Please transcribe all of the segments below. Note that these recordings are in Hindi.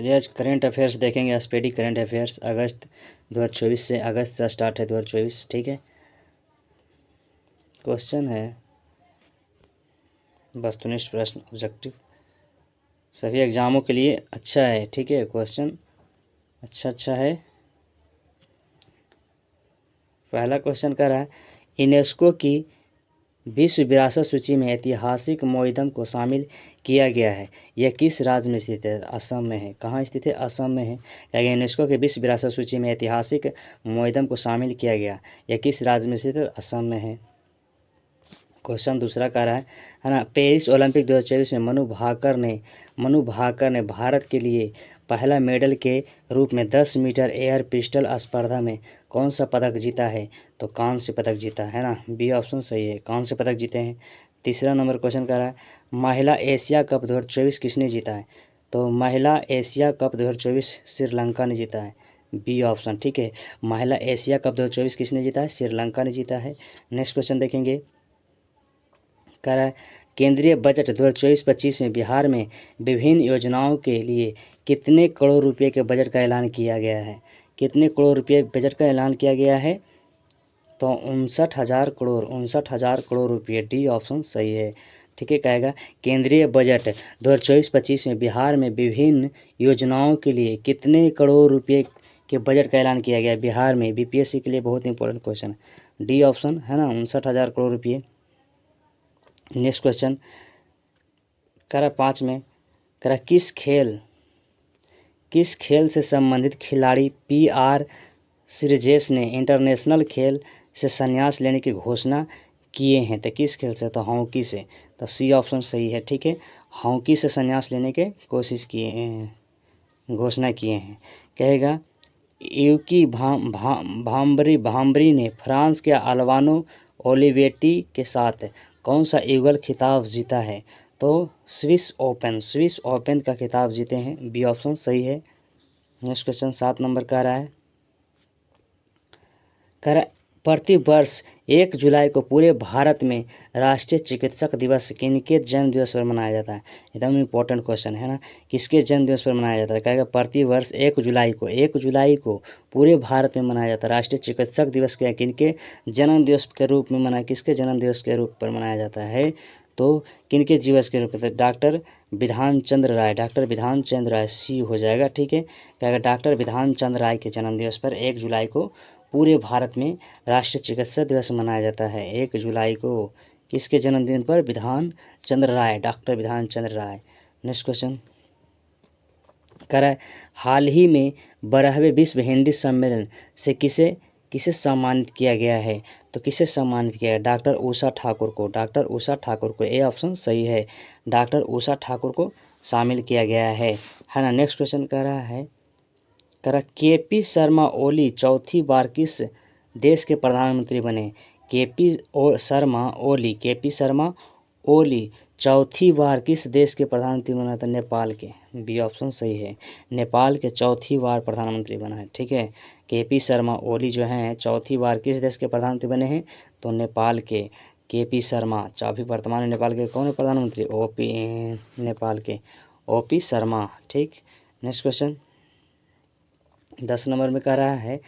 चलिए आज करेंट अफेयर्स देखेंगे। एसपीडी करेंट अफेयर्स अगस्त 2024 से, अगस्त से स्टार्ट है 2024, ठीक है। क्वेश्चन है वस्तुनिष्ठ प्रश्न, ऑब्जेक्टिव, सभी एग्जामों के लिए अच्छा है, ठीक है। क्वेश्चन अच्छा है। पहला क्वेश्चन कह रहा है यूनेस्को की विश्व विरासत सूची में ऐतिहासिक मोइदम को शामिल किया गया है, यह किस राज्य में स्थित है? असम में है। कहाँ स्थित है? असम में है। क्या यूनेस्को के विश्व विरासत सूची में ऐतिहासिक मोइदम को शामिल किया गया, यह किस राज्य में स्थित है? असम में है। क्वेश्चन दूसरा कह रहा है ना, पेरिस ओलंपिक 2024 में मनु भाकर ने भारत के लिए पहला मेडल के रूप में 10 मीटर एयर पिस्टल स्पर्धा में कौन सा पदक जीता है? तो कांस्य पदक जीता है ना, बी ऑप्शन सही है, कांस्य पदक जीते हैं। तीसरा नंबर क्वेश्चन कह रहा है महिला एशिया कप 2024 किसने जीता है? तो महिला एशिया कप 2024 श्रीलंका ने जीता है, बी ऑप्शन, ठीक है। महिला एशिया कप 2024 किसने जीता है? श्रीलंका ने जीता है। नेक्स्ट क्वेश्चन देखेंगे, कह रहा है केंद्रीय बजट 2024-25 में बिहार में विभिन्न योजनाओं के लिए कितने करोड़ रुपए के बजट का ऐलान किया गया है? कितने करोड़ रुपए बजट का ऐलान किया गया है? तो 59,000 करोड़ रुपये, डी ऑप्शन सही है, ठीक है। कहेगा केंद्रीय बजट 2024-25 में बिहार में विभिन्न योजनाओं के लिए कितने करोड़ रुपये के बजट का ऐलान किया गया है बिहार में? बीपीएससी के लिए बहुत इंपॉर्टेंट क्वेश्चन, डी ऑप्शन है ना, 59,000 करोड़ रुपये। नेक्स्ट क्वेश्चन करा 5 में, करा किस खेल से संबंधित खिलाड़ी पीआर श्रीजेश ने इंटरनेशनल खेल से संन्यास लेने की घोषणा किए हैं? तो किस खेल से? तो हॉकी से, तो सी ऑप्शन सही है, ठीक है। हॉकी से संन्यास लेने के कोशिश किए हैं, घोषणा किए हैं। कहेगा यूकी भाम्बरी ने फ्रांस के अल्वानो ओलिवेटी के साथ कौन सा युगल खिताब जीता है? तो स्विस ओपन का खिताब जीते हैं, बी ऑप्शन सही है। नेक्स्ट क्वेश्चन 7 नंबर का रहा है प्रतिवर्ष 1 जुलाई को पूरे भारत में राष्ट्रीय चिकित्सक दिवस किनके जन्म दिवस पर मनाया जाता है? एकदम इम्पोर्टेंट क्वेश्चन है ना, किसके जन्म दिवस पर मनाया जाता है? कहेगा प्रतिवर्ष 1 जुलाई को पूरे भारत में मनाया जाता है राष्ट्रीय चिकित्सक दिवस के किनके जन्म दिवस के रूप में मनाया, किसके जन्म दिवस के रूप पर मनाया जाता है? तो किनके दिवस के रूप में? डॉक्टर विधान चंद्र राय, सी हो जाएगा, ठीक है। कहेगा डॉक्टर विधान चंद्र राय के जन्म दिवस पर 1 जुलाई को पूरे भारत में राष्ट्रीय चिकित्सा दिवस मनाया जाता है। 1 जुलाई को किसके जन्मदिन पर? डॉक्टर विधान चंद्र राय। नेक्स्ट क्वेश्चन कह रहा है हाल ही में 12वें विश्व हिंदी सम्मेलन से किसे सम्मानित किया गया है? तो किसे सम्मानित किया गया? डॉक्टर उषा ठाकुर को, ए ऑप्शन सही है, डॉक्टर उषा ठाकुर को शामिल किया गया है ना। नेक्स्ट क्वेश्चन कह रहा है केपी शर्मा ओली चौथी बार किस देश के प्रधानमंत्री बने? केपी शर्मा ओली चौथी बार किस देश के प्रधानमंत्री बना था? नेपाल के, बी ऑप्शन सही है, नेपाल के चौथी बार प्रधानमंत्री बना है, ठीक है। केपी शर्मा ओली जो हैं चौथी बार किस देश के प्रधानमंत्री बने हैं? तो नेपाल के केपी शर्मा। अभी वर्तमान में नेपाल के कौन है प्रधानमंत्री? नेपाल के ओपी शर्मा, ठीक। नेक्स्ट क्वेश्चन 10 नंबर में कह रहा है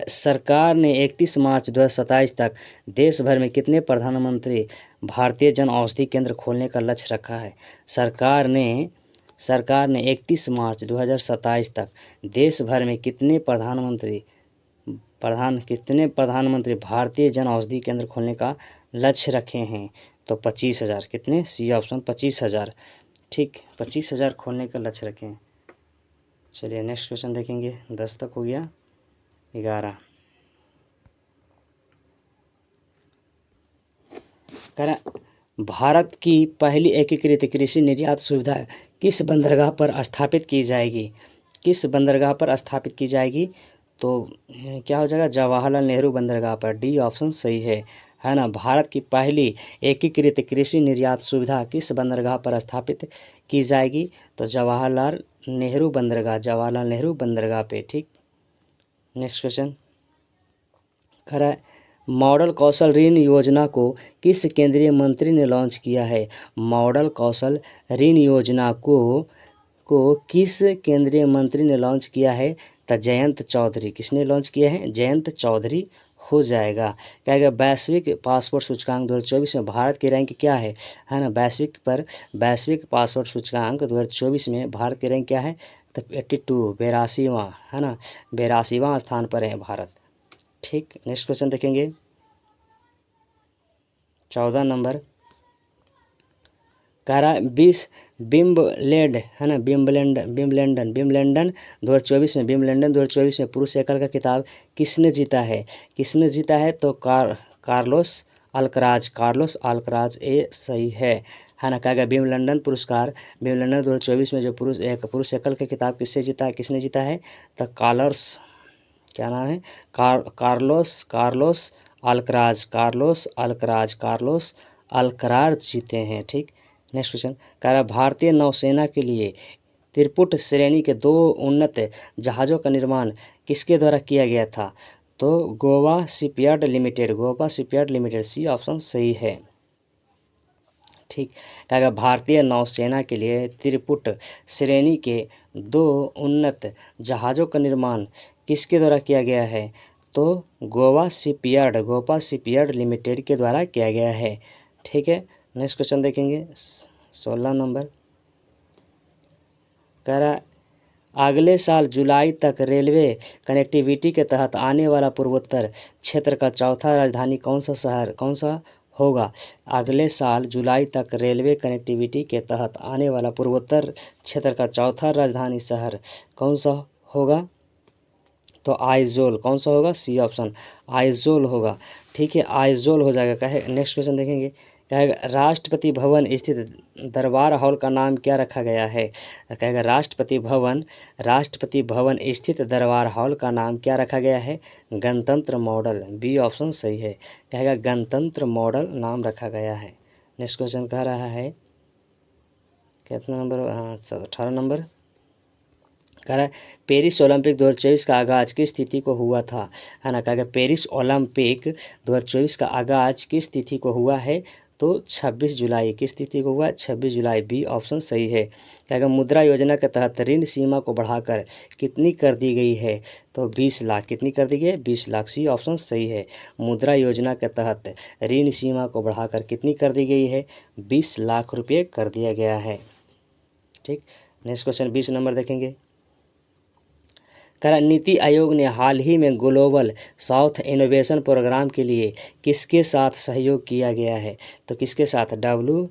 सरकार ने 31 मार्च 2027 तक देश भर में कितने प्रधानमंत्री भारतीय जन औषधि केंद्र खोलने का लक्ष्य रखा है? सरकार ने 31 मार्च 2027 तक देश भर में कितने प्रधानमंत्री भारतीय जन औषधि केंद्र खोलने का लक्ष्य रखे हैं? तो 25,000, कितने? सी ऑप्शन 25,000, ठीक, 25,000 खोलने का लक्ष्य रखे हैं। चलिए नेक्स्ट क्वेश्चन देखेंगे, 10 तक हो गया। 11 भारत की पहली एकीकृत कृषि निर्यात सुविधा किस बंदरगाह पर स्थापित की जाएगी? तो क्या हो जाएगा? जवाहरलाल नेहरू बंदरगाह पर, डी ऑप्शन सही है ना। भारत की पहली एकीकृत कृषि निर्यात सुविधा किस बंदरगाह पर स्थापित की जाएगी? तो जवाहरलाल नेहरू बंदरगाह पे, ठीक। नेक्स्ट क्वेश्चन मॉडल कौशल ऋण योजना को किस केंद्रीय मंत्री ने लॉन्च किया है? मॉडल कौशल ऋण योजना को को किस केंद्रीय मंत्री ने लॉन्च किया है? तो जयंत चौधरी। किसने लॉन्च किया है? जयंत चौधरी हो जाएगा। क्या है? वैश्विक पासपोर्ट सूचकांक 2024 में भारत की रैंक क्या है ना? वैश्विक पासपोर्ट सूचकांक 2024 में भारत की रैंक क्या है? तो 82, 82वां, है ना, 82वां स्थान पर है भारत। ठीक, नेक्स्ट क्वेश्चन देखेंगे 14 नंबर। कह रहा है विम्बलेड, है ना, विम्बलेंडन 2024 में, विम्बलेंडन 2024 में पुरुष एकल का खिताब किसने जीता है? किसने जीता है? तो कार्लोस अल्कराज ये सही है ना। कहेगा विम्बलेंडन 2024 में जो पुरुष एकल का खिताब किसने जीता है? तो क्या नाम है? कार्लोस अल्कराज जीते हैं। ठीक, नेक्स्ट क्वेश्चन कह रहा है भारतीय नौसेना के लिए त्रिपुट श्रेणी के 2 उन्नत जहाज़ों का निर्माण किसके द्वारा किया गया था? तो Goa shipyard limited, C option सही है। ठीक, कहेगा भारतीय नौसेना के लिए त्रिपुट श्रेणी के 2 उन्नत जहाज़ों का निर्माण किसके द्वारा किया गया है? तो गोवा शिपयार्ड लिमिटेड के द्वारा किया गया है। ठीक है, नेक्स्ट क्वेश्चन देखेंगे 16 नंबर। कह रहा अगले साल जुलाई तक रेलवे कनेक्टिविटी के तहत आने वाला पूर्वोत्तर क्षेत्र का चौथा राजधानी कौन सा होगा? अगले साल जुलाई तक रेलवे कनेक्टिविटी के तहत आने वाला पूर्वोत्तर क्षेत्र का चौथा राजधानी शहर कौन सा होगा? तो आइजोल। कौन सा होगा? सी ऑप्शन, आइजोल होगा। ठीक है, आइजोल हो जाएगा। कहे नेक्स्ट क्वेश्चन देखेंगे, कहेगा राष्ट्रपति भवन स्थित दरबार हॉल का नाम क्या रखा गया है? कहेगा राष्ट्रपति भवन स्थित दरबार हॉल का नाम क्या रखा गया है? गणतंत्र मॉडल, बी ऑप्शन सही है। कहेगा गणतंत्र मॉडल नाम रखा गया है। नेक्स्ट क्वेश्चन कह रहा है कितना नंबर? हाँ, 18 नंबर। कह रहा है पेरिस ओलंपिक 2024 का आगाज़ किस तिथि को हुआ था? है ना। कहेगा पेरिस ओलंपिक 2024 का आगाज़ किस तिथि को हुआ है? तो 26 जुलाई। किस तिथि को हुआ? 26 जुलाई, बी ऑप्शन सही है। कहेगा मुद्रा योजना के तहत ऋण सीमा को बढ़ाकर कितनी कर दी गई है? तो 20 लाख। कितनी कर दी गई है? 20 लाख, सी ऑप्शन सही है। मुद्रा योजना के तहत ऋण सीमा को बढ़ाकर कितनी कर दी गई है? 20 लाख रुपये कर दिया गया है। ठीक, नेक्स्ट क्वेश्चन 20 नंबर देखेंगे। नीति आयोग ने हाल ही में ग्लोबल साउथ इनोवेशन प्रोग्राम के लिए किसके साथ सहयोग किया गया है? तो किसके साथ? WIPO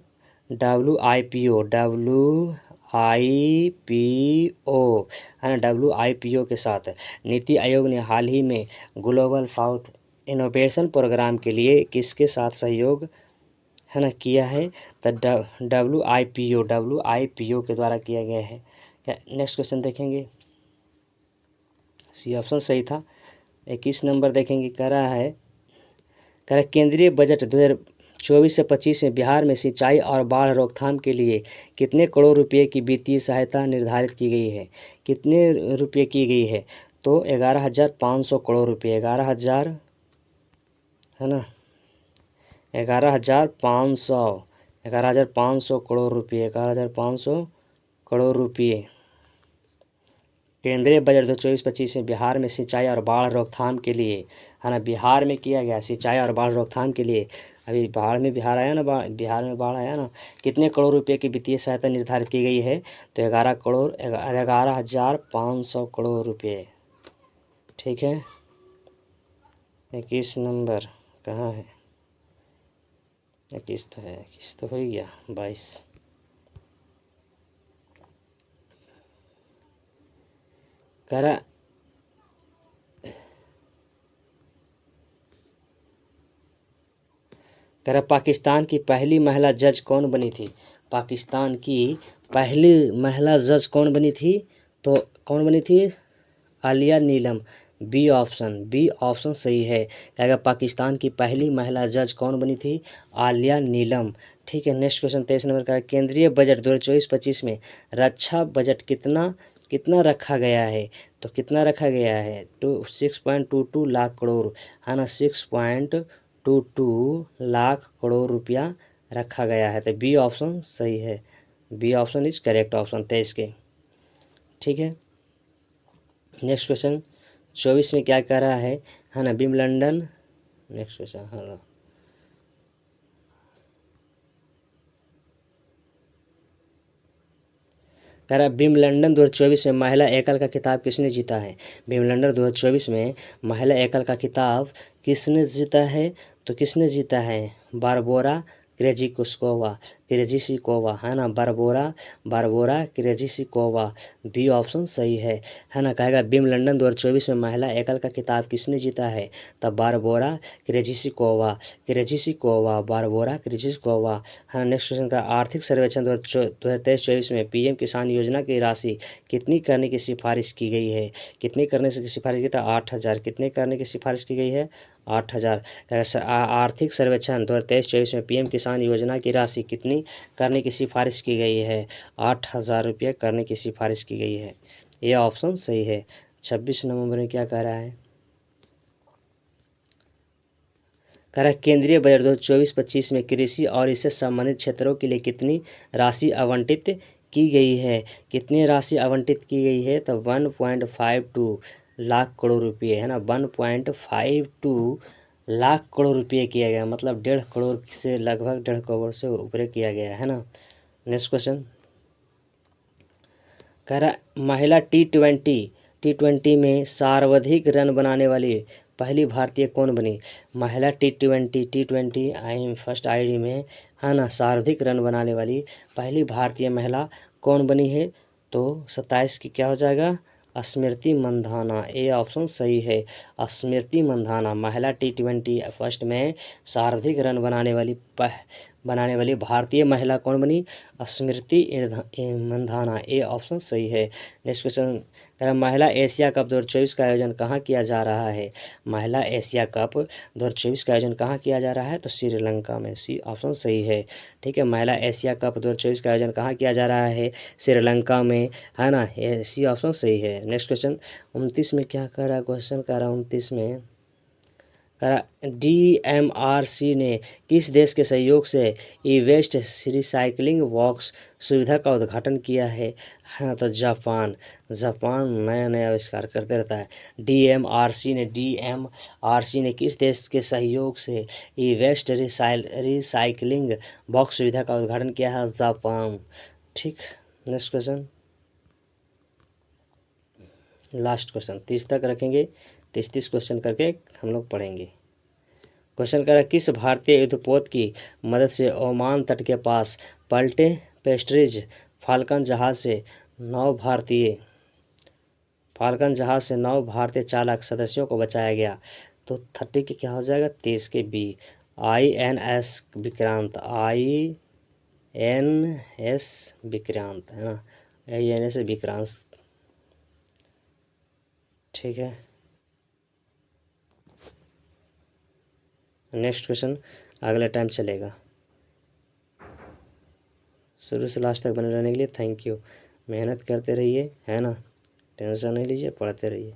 है ना, WIPO के साथ नीति आयोग ने हाल ही में ग्लोबल साउथ इनोवेशन प्रोग्राम के लिए किसके साथ सहयोग, है ना, किया है? तो WIPO के द्वारा किया गया है। नेक्स्ट क्वेश्चन देखेंगे, सी ऑप्शन सही था। 21 नंबर देखेंगे। कह रहा केंद्रीय बजट 2024 से 25 में बिहार में सिंचाई और बाढ़ रोकथाम के लिए कितने करोड़ रुपए की वित्तीय सहायता निर्धारित की गई है? कितने रुपये की गई है? तो 11,500 करोड़ रुपये। 11,000, है ना, 11,500 करोड़ रुपये। 11,500 करोड़ रुपये केंद्रीय बजट 2024-25 में बिहार में सिंचाई और बाढ़ रोकथाम के लिए, है ना, बिहार में किया गया सिंचाई और बाढ़ रोकथाम के लिए। अभी बिहार में बाढ़ आया ना, कितने करोड़ रुपए की वित्तीय सहायता निर्धारित की गई है? तो 11,500 करोड़ रुपये। ठीक है, 21 नंबर कहाँ है? 21 तो है, 21 तो हो ही गया। 22 कह रहा पाकिस्तान की पहली महिला जज कौन बनी थी? पाकिस्तान की पहली महिला जज कौन बनी थी? तो कौन बनी थी? आलिया नीलम, बी ऑप्शन सही है। कहेगा पाकिस्तान की पहली महिला जज कौन बनी थी? आलिया नीलम। ठीक है, नेक्स्ट क्वेश्चन 23 नंबर का। केंद्रीय बजट 2024-25 में रक्षा बजट कितना रखा गया है? तो कितना रखा गया है? 6.22 लाख करोड़, है ना, 6.22 लाख करोड़ रुपया रखा गया है। तो बी ऑप्शन सही है। B option is correct option 23 के। ठीक है। नेक्स्ट क्वेश्चन 24 में क्या कह रहा है ना, विंबलडन। नेक्स्ट क्वेश्चन हाँ, कह रहा है विंबलडन 2024 में महिला एकल का खिताब किसने जीता है। विंबलडन 2024 में महिला एकल का खिताब किसने जीता है, तो किसने जीता है, बारबोरा क्रेजिशिकोवा है ना, बारबोरा क्रेजिशिकोवा, बी ऑप्शन सही है ना। कहेगा विंबलडन 2024 में महिला एकल का खिताब किसने जीता है, तब बारबोरा बारबोरा क्रेजिशिकोवा है ना। नेक्स्ट क्वेश्चन का आर्थिक सर्वेक्षण 2023-24 में पीएम किसान योजना की राशि कितनी करने की सिफारिश की गई है, कितनी करने की सिफारिश की, था 8,000, कितने करने की सिफारिश की गई है, 8,000। आर्थिक सर्वेक्षण 2023-24 में पीएम किसान योजना की राशि कितनी करने की सिफारिश की गई है, 8,000 रुपये करने की सिफारिश की गई है, ये ऑप्शन सही है। 26 नवंबर में क्या कह रहा है, कह रहा है केंद्रीय बजट 2024-25 में कृषि और इससे संबंधित क्षेत्रों के लिए कितनी राशि आवंटित की गई है, कितनी राशि आवंटित की गई है, तो 1.52 लाख करोड़ रुपये है ना, 1.52 लाख करोड़ रुपये किया गया, मतलब 1.5 करोड़ से लगभग 1.5 करोड़ से ऊपर किया गया है ना। नेक्स्ट क्वेश्चन कह रहा महिला टी20 में सर्वाधिक रन बनाने वाली पहली भारतीय कौन बनी। महिला टी20 आई फर्स्ट आईडी में है ना, सर्वाधिक रन बनाने वाली पहली भारतीय महिला कौन बनी है, तो 27 की क्या हो जाएगा, स्मृति मंधाना, ए ऑप्शन सही है, स्मृति मंधाना। महिला टी20 फर्स्ट में सर्वाधिक रन बनाने वाली भारतीय महिला कौन बनी, स्मृति मंधाना, ए ऑप्शन सही है। नेक्स्ट क्वेश्चन कह रहा महिला एशिया कप 2024 का आयोजन कहाँ किया जा रहा है। महिला एशिया कप 2024 का आयोजन कहाँ किया जा रहा है, तो श्रीलंका में, सी ऑप्शन सही है। ठीक है, महिला एशिया कप 2024 का आयोजन कहाँ किया जा रहा है, श्रीलंका में, है ना, ये सी ऑप्शन सही है। नेक्स्ट क्वेश्चन 29 में क्या कर रहा है, क्वेश्चन कर रहा है 29 में DMRC ने किस देश के सहयोग से ई वेस्ट रिसाइकलिंग बॉक्स सुविधा का उद्घाटन किया है, हाँ तो जापान नया नया आविष्कार करते रहता है। DMRC ने किस देश के सहयोग से ई वेस्ट रिसाइकलिंग बॉक्स सुविधा का उद्घाटन किया है, जापान। ठीक, नेक्स्ट क्वेश्चन, लास्ट क्वेश्चन 30 तक रखेंगे, 30 क्वेश्चन करके हम लोग पढ़ेंगे। क्वेश्चन कर रहा है किस भारतीय युद्धपोत की मदद से ओमान तट के पास पलटे पेस्ट्रीज फाल्कन जहाज से 9 भारतीय चालक सदस्यों को बचाया गया, तो 30 के क्या हो जाएगा, 30 के बी, INS विक्रांत है ना, INS विक्रांत। ठीक है, नेक्स्ट क्वेश्चन अगला टाइम चलेगा। शुरू से लास्ट तक बने रहने के लिए थैंक यू। मेहनत करते रहिए, है ना, टेंशन नहीं लीजिए, पढ़ते रहिए।